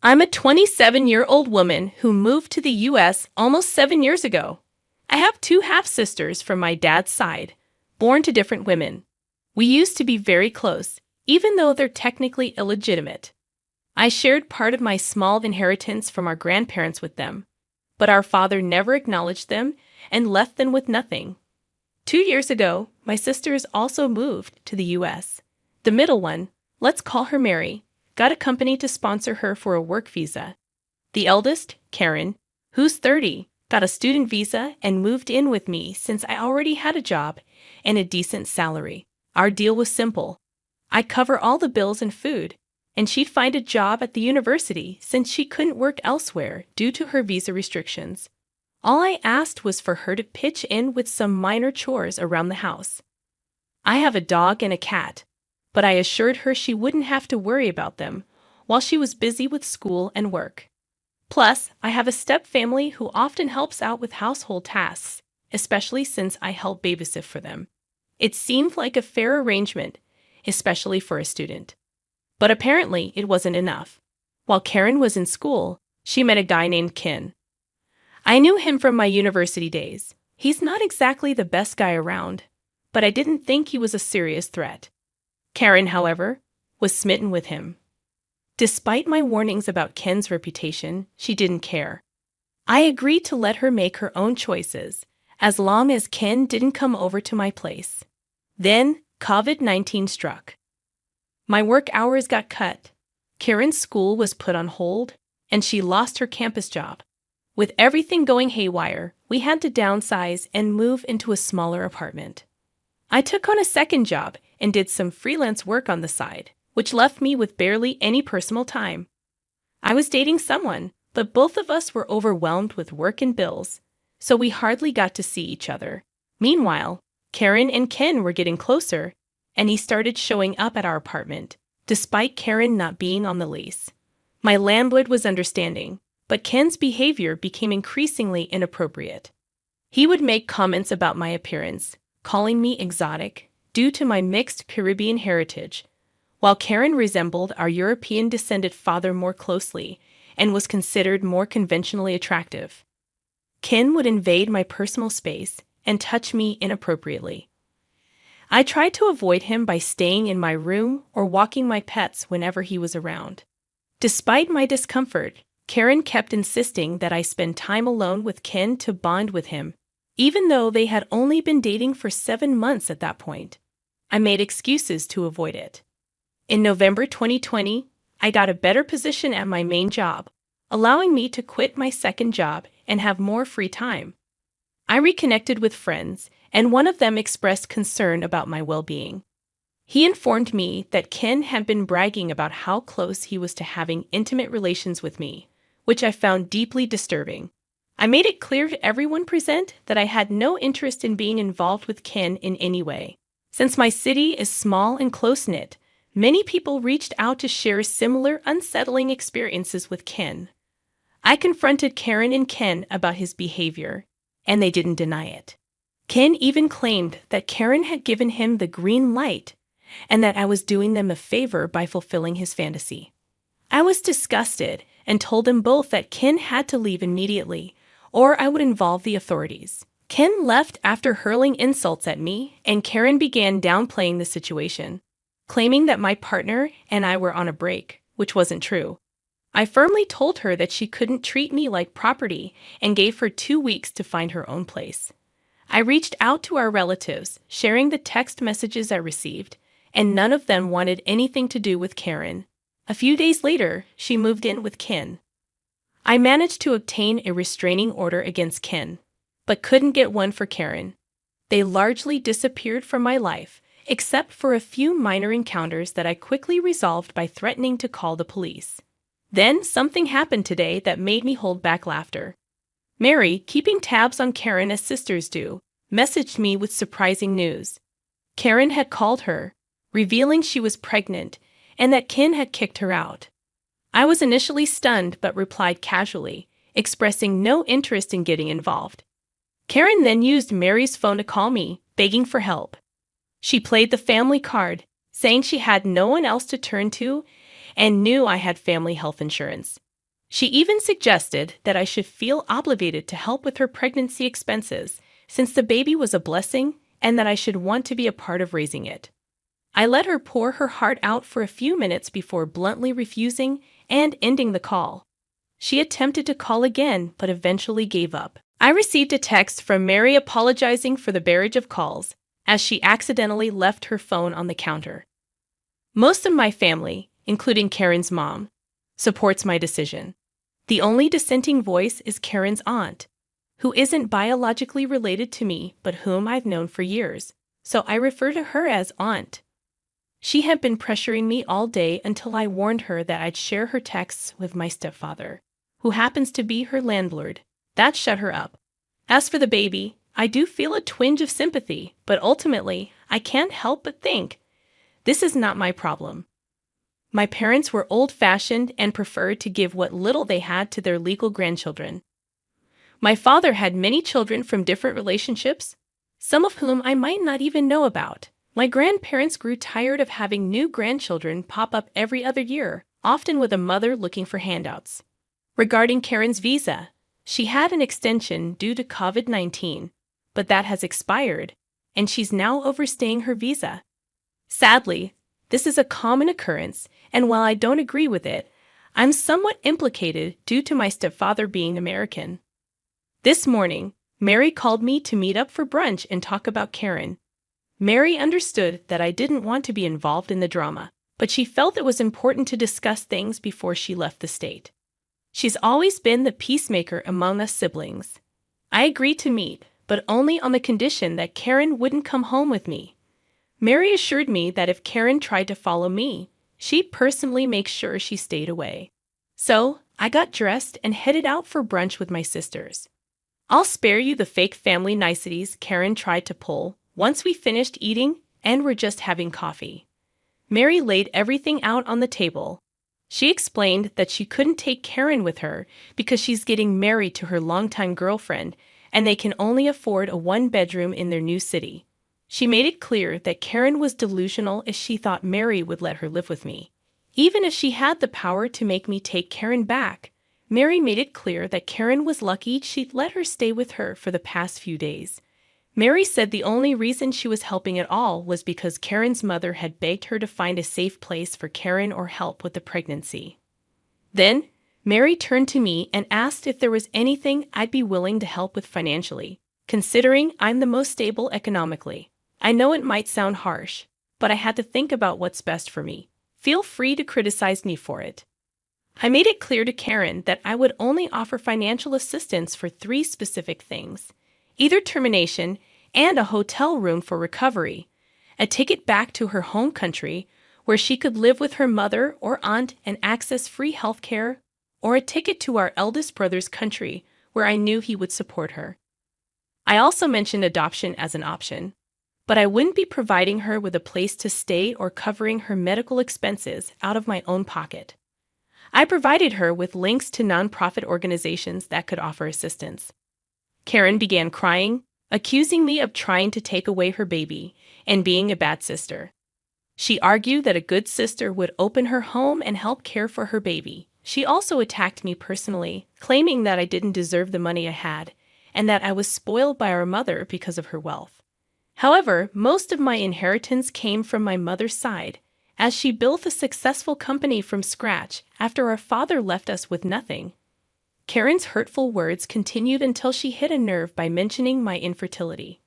I'm a 27-year-old woman who moved to the US almost 7 years ago. I have two half-sisters from my dad's side, born to different women. We used to be very close, even though they're technically illegitimate. I shared part of my small inheritance from our grandparents with them, but our father never acknowledged them and left them with nothing. 2 years ago, my sisters also moved to the US. The middle one, let's call her Mary, got a company to sponsor her for a work visa. The eldest, Karen, who's 30, got a student visa and moved in with me since I already had a job and a decent salary. Our deal was simple. I'd cover all the bills and food, and she'd find a job at the university since she couldn't work elsewhere due to her visa restrictions. All I asked was for her to pitch in with some minor chores around the house. I have a dog and a cat, but I assured her she wouldn't have to worry about them while she was busy with school and work. Plus, I have a step-family who often helps out with household tasks, especially since I help babysit for them. It seemed like a fair arrangement, especially for a student. But apparently, it wasn't enough. While Karen was in school, she met a guy named Ken. I knew him from my university days. He's not exactly the best guy around, but I didn't think he was a serious threat. Karen, however, was smitten with him. Despite my warnings about Ken's reputation, she didn't care. I agreed to let her make her own choices, as long as Ken didn't come over to my place. Then, COVID-19 struck. My work hours got cut, Karen's school was put on hold, and she lost her campus job. With everything going haywire, we had to downsize and move into a smaller apartment. I took on a second job and did some freelance work on the side, which left me with barely any personal time. I was dating someone, but both of us were overwhelmed with work and bills, so we hardly got to see each other. Meanwhile, Karen and Ken were getting closer, and he started showing up at our apartment, despite Karen not being on the lease. My landlord was understanding, but Ken's behavior became increasingly inappropriate. He would make comments about my appearance, calling me exotic due to my mixed Caribbean heritage, while Karen resembled our European-descended father more closely and was considered more conventionally attractive. Ken would invade my personal space and touch me inappropriately. I tried to avoid him by staying in my room or walking my pets whenever he was around. Despite my discomfort, Karen kept insisting that I spend time alone with Ken to bond with him, even though they had only been dating for 7 months at that point. I made excuses to avoid it. In November 2020, I got a better position at my main job, allowing me to quit my second job and have more free time. I reconnected with friends, and one of them expressed concern about my well-being. He informed me that Ken had been bragging about how close he was to having intimate relations with me, which I found deeply disturbing. I made it clear to everyone present that I had no interest in being involved with Ken in any way. Since my city is small and close-knit, many people reached out to share similar unsettling experiences with Ken. I confronted Karen and Ken about his behavior, and they didn't deny it. Ken even claimed that Karen had given him the green light and that I was doing them a favor by fulfilling his fantasy. I was disgusted and told them both that Ken had to leave immediately, or I would involve the authorities. Ken left after hurling insults at me, and Karen began downplaying the situation, claiming that my partner and I were on a break, which wasn't true. I firmly told her that she couldn't treat me like property and gave her 2 weeks to find her own place. I reached out to our relatives, sharing the text messages I received, and none of them wanted anything to do with Karen. A few days later, she moved in with Ken. I managed to obtain a restraining order against Ken, but couldn't get one for Karen. They largely disappeared from my life, except for a few minor encounters that I quickly resolved by threatening to call the police. Then something happened today that made me hold back laughter. Mary, keeping tabs on Karen as sisters do, messaged me with surprising news. Karen had called her, revealing she was pregnant and that Ken had kicked her out. I was initially stunned but replied casually, expressing no interest in getting involved. Karen then used Mary's phone to call me, begging for help. She played the family card, saying she had no one else to turn to and knew I had family health insurance. She even suggested that I should feel obligated to help with her pregnancy expenses, since the baby was a blessing and that I should want to be a part of raising it. I let her pour her heart out for a few minutes before bluntly refusing and ending the call. She attempted to call again, but eventually gave up. I received a text from Mary apologizing for the barrage of calls, as she accidentally left her phone on the counter. Most of my family, including Karen's mom, supports my decision. The only dissenting voice is Karen's aunt, who isn't biologically related to me but whom I've known for years, so I refer to her as aunt. She had been pressuring me all day until I warned her that I'd share her texts with my stepfather, who happens to be her landlord. That shut her up. As for the baby, I do feel a twinge of sympathy, but ultimately, I can't help but think, this is not my problem. My parents were old-fashioned and preferred to give what little they had to their legal grandchildren. My father had many children from different relationships, some of whom I might not even know about. My grandparents grew tired of having new grandchildren pop up every other year, often with a mother looking for handouts. Regarding Karen's visa, she had an extension due to COVID-19, but that has expired, and she's now overstaying her visa. Sadly, this is a common occurrence, and while I don't agree with it, I'm somewhat implicated due to my stepfather being American. This morning, Mary called me to meet up for brunch and talk about Karen. Mary understood that I didn't want to be involved in the drama, but she felt it was important to discuss things before she left the state. She's always been the peacemaker among us siblings. I agreed to meet, but only on the condition that Karen wouldn't come home with me. Mary assured me that if Karen tried to follow me, she'd personally make sure she stayed away. So, I got dressed and headed out for brunch with my sisters. I'll spare you the fake family niceties Karen tried to pull once we finished eating and were just having coffee. Mary laid everything out on the table. She explained that she couldn't take Karen with her because she's getting married to her longtime girlfriend and they can only afford a one-bedroom in their new city. She made it clear that Karen was delusional as she thought Mary would let her live with me. Even if she had the power to make me take Karen back, Mary made it clear that Karen was lucky she'd let her stay with her for the past few days. Mary said the only reason she was helping at all was because Karen's mother had begged her to find a safe place for Karen or help with the pregnancy. Then, Mary turned to me and asked if there was anything I'd be willing to help with financially, considering I'm the most stable economically. I know it might sound harsh, but I had to think about what's best for me. Feel free to criticize me for it. I made it clear to Karen that I would only offer financial assistance for 3 specific things: either termination and a hotel room for recovery, a ticket back to her home country where she could live with her mother or aunt and access free health care, or a ticket to our eldest brother's country where I knew he would support her. I also mentioned adoption as an option, but I wouldn't be providing her with a place to stay or covering her medical expenses out of my own pocket. I provided her with links to nonprofit organizations that could offer assistance. Karen began crying, accusing me of trying to take away her baby and being a bad sister. She argued that a good sister would open her home and help care for her baby. She also attacked me personally, claiming that I didn't deserve the money I had and that I was spoiled by our mother because of her wealth. However, most of my inheritance came from my mother's side, as she built a successful company from scratch after our father left us with nothing. Karen's hurtful words continued until she hit a nerve by mentioning my infertility.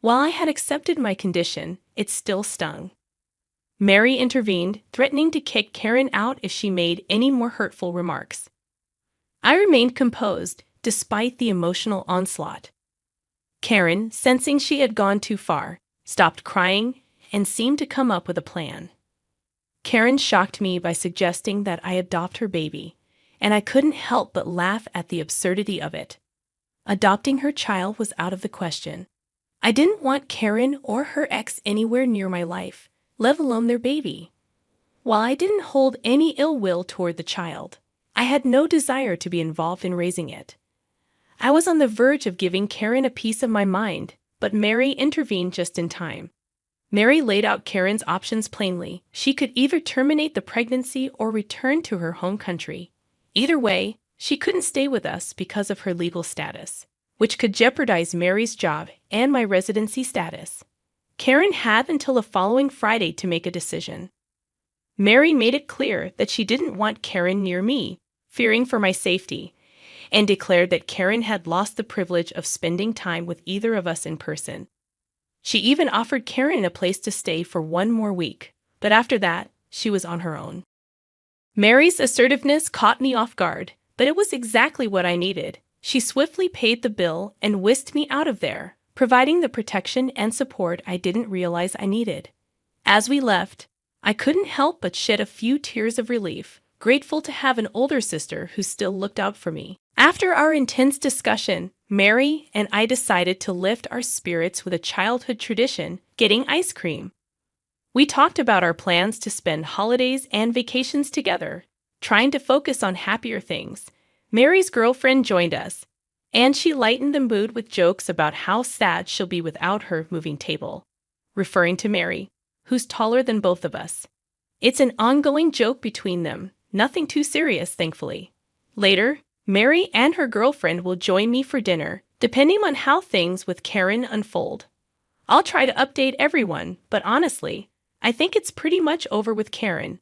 While I had accepted my condition, it still stung. Mary intervened, threatening to kick Karen out if she made any more hurtful remarks. I remained composed, despite the emotional onslaught. Karen, sensing she had gone too far, stopped crying and seemed to come up with a plan. Karen shocked me by suggesting that I adopt her baby, and I couldn't help but laugh at the absurdity of it. Adopting her child was out of the question. I didn't want Karen or her ex anywhere near my life, let alone their baby. While I didn't hold any ill will toward the child, I had no desire to be involved in raising it. I was on the verge of giving Karen a piece of my mind, but Mary intervened just in time. Mary laid out Karen's options plainly. She could either terminate the pregnancy or return to her home country. Either way, she couldn't stay with us because of her legal status, which could jeopardize Mary's job and my residency status. Karen had until the following Friday to make a decision. Mary made it clear that she didn't want Karen near me, fearing for my safety, and declared that Karen had lost the privilege of spending time with either of us in person. She even offered Karen a place to stay for one more week, but after that, she was on her own. Mary's assertiveness caught me off guard, but it was exactly what I needed. She swiftly paid the bill and whisked me out of there, providing the protection and support I didn't realize I needed. As we left, I couldn't help but shed a few tears of relief, grateful to have an older sister who still looked out for me. After our intense discussion, Mary and I decided to lift our spirits with a childhood tradition, getting ice cream. We talked about our plans to spend holidays and vacations together, trying to focus on happier things. Mary's girlfriend joined us, and she lightened the mood with jokes about how sad she'll be without her moving table, referring to Mary, who's taller than both of us. It's an ongoing joke between them, nothing too serious, thankfully. Later, Mary and her girlfriend will join me for dinner, depending on how things with Karen unfold. I'll try to update everyone, but honestly, I think it's pretty much over with Karen.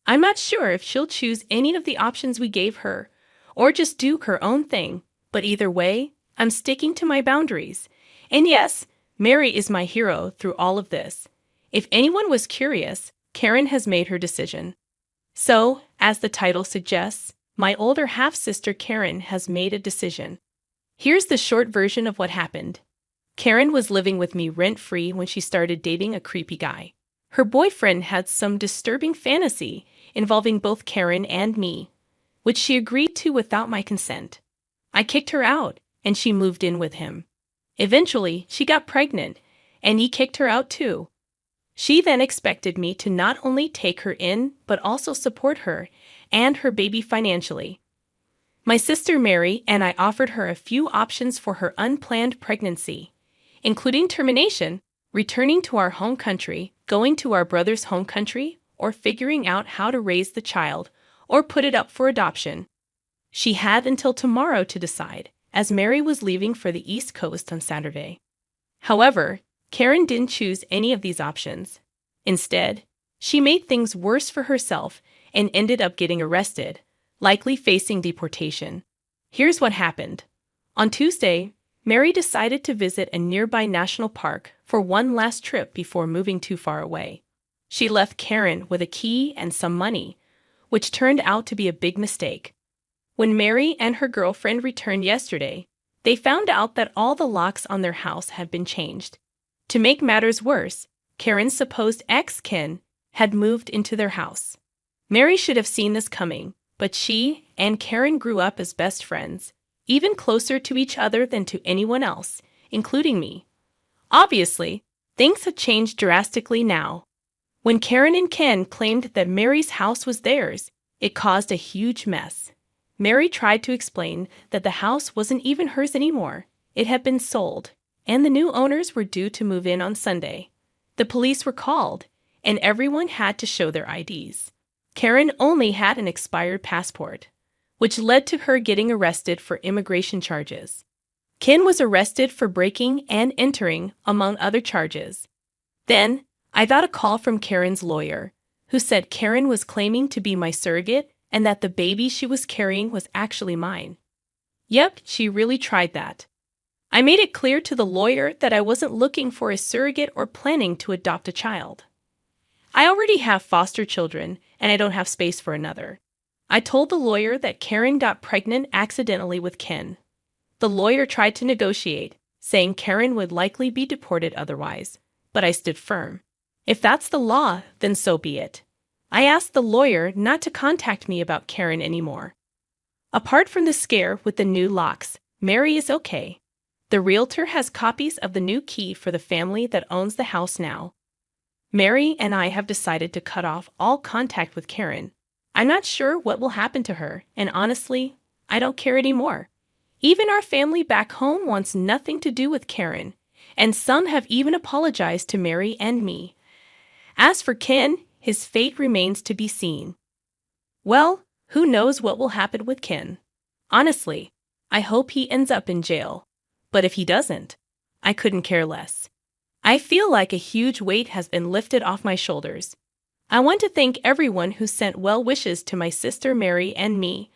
I'm not sure if she'll choose any of the options we gave her, or just do her own thing, but either way, I'm sticking to my boundaries. And yes, Mary is my hero through all of this. If anyone was curious, Karen has made her decision. So, as the title suggests, my older half-sister Karen has made a decision. Here's the short version of what happened. Karen was living with me rent-free when she started dating a creepy guy. Her boyfriend had some disturbing fantasy involving both Karen and me, which she agreed to without my consent. I kicked her out, and she moved in with him. Eventually, she got pregnant, and he kicked her out too. She then expected me to not only take her in, but also support her and her baby financially. My sister Mary and I offered her a few options for her unplanned pregnancy, including termination, returning to our home country, going to our brother's home country, or figuring out how to raise the child or put it up for adoption. She had until tomorrow to decide, as Mary was leaving for the East Coast on Saturday. However, Karen didn't choose any of these options. Instead, she made things worse for herself and ended up getting arrested, likely facing deportation. Here's what happened. On Tuesday, Mary decided to visit a nearby national park for one last trip before moving too far away. She left Karen with a key and some money, which turned out to be a big mistake. When Mary and her girlfriend returned yesterday, they found out that all the locks on their house had been changed. To make matters worse, Karen's supposed ex, Ken, had moved into their house. Mary should have seen this coming, but she and Karen grew up as best friends, even closer to each other than to anyone else, including me. Obviously, things had changed drastically now. When Karen and Ken claimed that Mary's house was theirs, it caused a huge mess. Mary tried to explain that the house wasn't even hers anymore. It had been sold, and the new owners were due to move in on Sunday. The police were called, and everyone had to show their IDs. Karen only had an expired passport, which led to her getting arrested for immigration charges. Ken was arrested for breaking and entering, among other charges. Then, I got a call from Karen's lawyer, who said Karen was claiming to be my surrogate and that the baby she was carrying was actually mine. Yep, she really tried that. I made it clear to the lawyer that I wasn't looking for a surrogate or planning to adopt a child. I already have foster children, and I don't have space for another. I told the lawyer that Karen got pregnant accidentally with Ken. The lawyer tried to negotiate, saying Karen would likely be deported otherwise, but I stood firm. If that's the law, then so be it. I asked the lawyer not to contact me about Karen anymore. Apart from the scare with the new locks, Mary is okay. The realtor has copies of the new key for the family that owns the house now. Mary and I have decided to cut off all contact with Karen. I'm not sure what will happen to her, and honestly, I don't care anymore. Even our family back home wants nothing to do with Karen, and some have even apologized to Mary and me. As for Ken, his fate remains to be seen. Well, Who knows what will happen with Ken? Honestly, I hope he ends up in jail. But if he doesn't, I couldn't care less. I feel like a huge weight has been lifted off my shoulders. I want to thank everyone who sent well wishes to my sister Mary and me,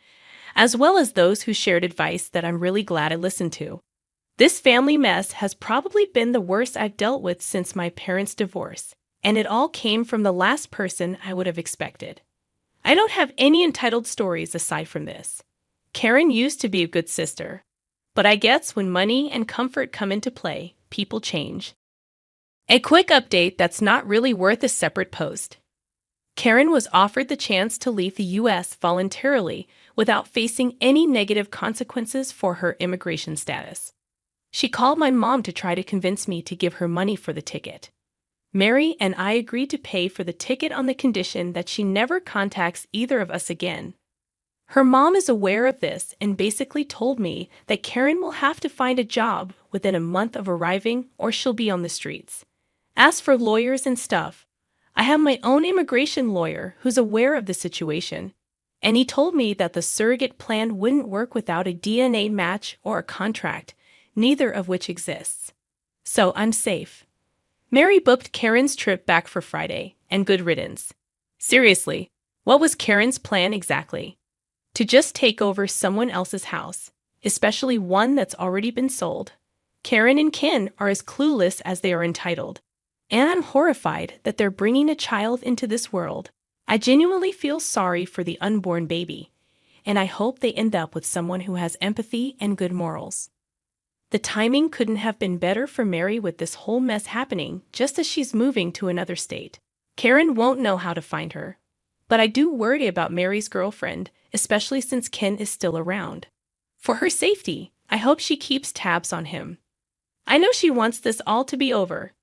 as well as those who shared advice that I'm really glad I listened to. This family mess has probably been the worst I've dealt with since my parents' divorce, and it all came from the last person I would have expected. I don't have any entitled stories aside from this. Karen used to be a good sister, but I guess when money and comfort come into play, people change. A quick update that's not really worth a separate post. Karen was offered the chance to leave the U.S. voluntarily without facing any negative consequences for her immigration status. She called my mom to try to convince me to give her money for the ticket. Mary and I agreed to pay for the ticket on the condition that she never contacts either of us again. Her mom is aware of this and basically told me that Karen will have to find a job within a month of arriving or she'll be on the streets. As for lawyers and stuff, I have my own immigration lawyer who's aware of the situation, and he told me that the surrogate plan wouldn't work without a DNA match or a contract, neither of which exists. So I'm safe. Mary booked Karen's trip back for Friday, and good riddance. Seriously, what was Karen's plan exactly? To just take over someone else's house, especially one that's already been sold. Karen and Ken are as clueless as they are entitled. And I'm horrified that they're bringing a child into this world. I genuinely feel sorry for the unborn baby, and I hope they end up with someone who has empathy and good morals. The timing couldn't have been better for Mary with this whole mess happening just as she's moving to another state. Karen won't know how to find her. But I do worry about Mary's girlfriend, especially since Ken is still around. For her safety, I hope she keeps tabs on him. I know she wants this all to be over,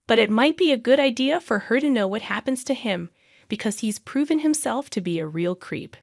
but it might be a good idea for her to know what happens to him because he's proven himself to be a real creep.